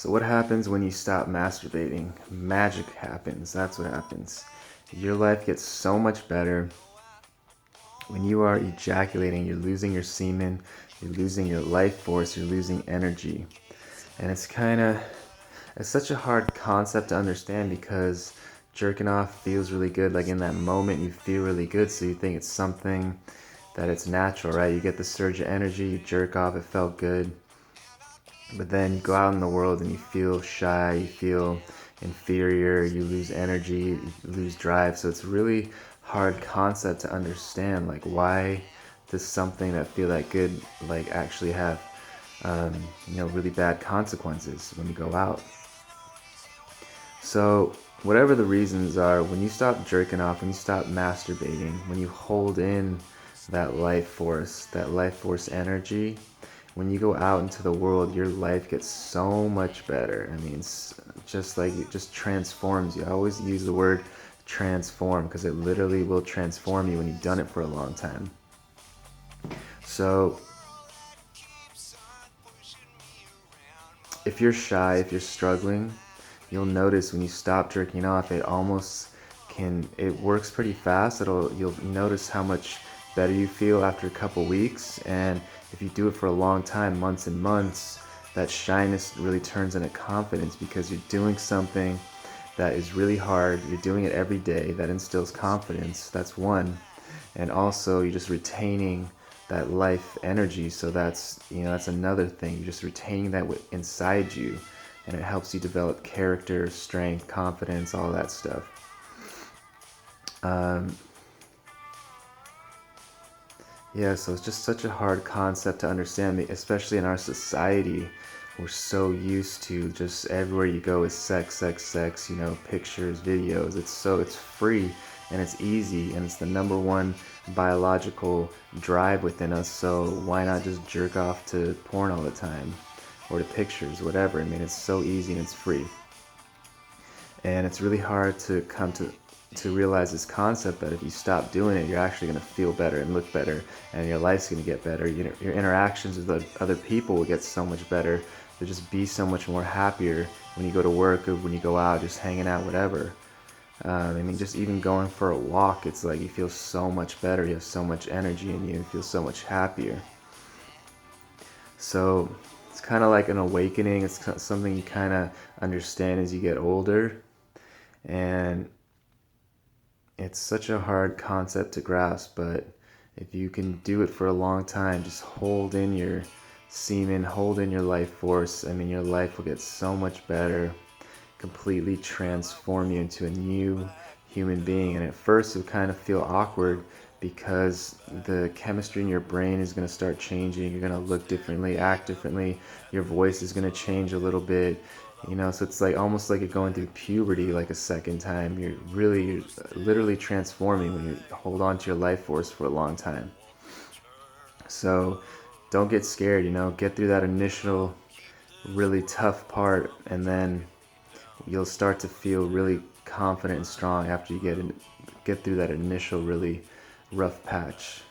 So what happens when you stop masturbating? Magic happens. That's what happens. Your life gets so much better. When you are ejaculating, you're losing your semen, you're losing your life force, you're losing energy. And it's such a hard concept to understand because jerking off feels really good. Like in that moment, you feel really good. So you think it's something that it's natural, right? You get the surge of energy, you jerk off, it felt good. But then you go out in the world and you feel shy, you feel inferior, you lose energy, you lose drive. So it's really hard concept to understand. Like, why does something that feel that good like actually have really bad consequences when you go out? So whatever the reasons are, when you stop jerking off, when you stop masturbating, when you hold in that life force energy, when you go out into the world, your life gets so much better. I mean, it's just like it just transforms you. I always use the word transform because it literally will transform you when you've done it for a long time. So if you're shy, if you're struggling, you'll notice when you stop jerking off, it works pretty fast. You'll notice how much better you feel after a couple weeks. And if you do it for a long time, months and months, that shyness really turns into confidence because you're doing something that is really hard. You're doing it every day. That instills confidence. That's one. And also you're just retaining that life energy. So that's another thing. You're just retaining that inside you, and it helps you develop character, strength, confidence, all that stuff. So it's just such a hard concept to understand, especially in our society. We're so used to just everywhere you go is sex, sex, sex, pictures, videos. It's free and it's easy and it's the number one biological drive within us. So why not just jerk off to porn all the time or to pictures, whatever? I mean, it's so easy and it's free. And it's really hard to come to realize this concept that if you stop doing it, you're actually going to feel better and look better, and your life's going to get better. Your interactions with other people will get so much better. You'll just be so much more happier when you go to work or when you go out, just hanging out, whatever. Just even going for a walk, it's like you feel so much better. You have so much energy in you. You feel so much happier. So it's kind of like an awakening. It's something you kind of understand as you get older. And it's such a hard concept to grasp, but if you can do it for a long time, just hold in your semen, hold in your life force, your life will get so much better, completely transform you into a new human being. And at first you'll kind of feel awkward because the chemistry in your brain is going to start changing. You're going to look differently, act differently. Your voice is going to change a little bit. So it's like almost like you're going through puberty like a second time. You're literally transforming when you hold on to your life force for a long time. So don't get scared, get through that initial really tough part, and then you'll start to feel really confident and strong after you get through that initial really rough patch.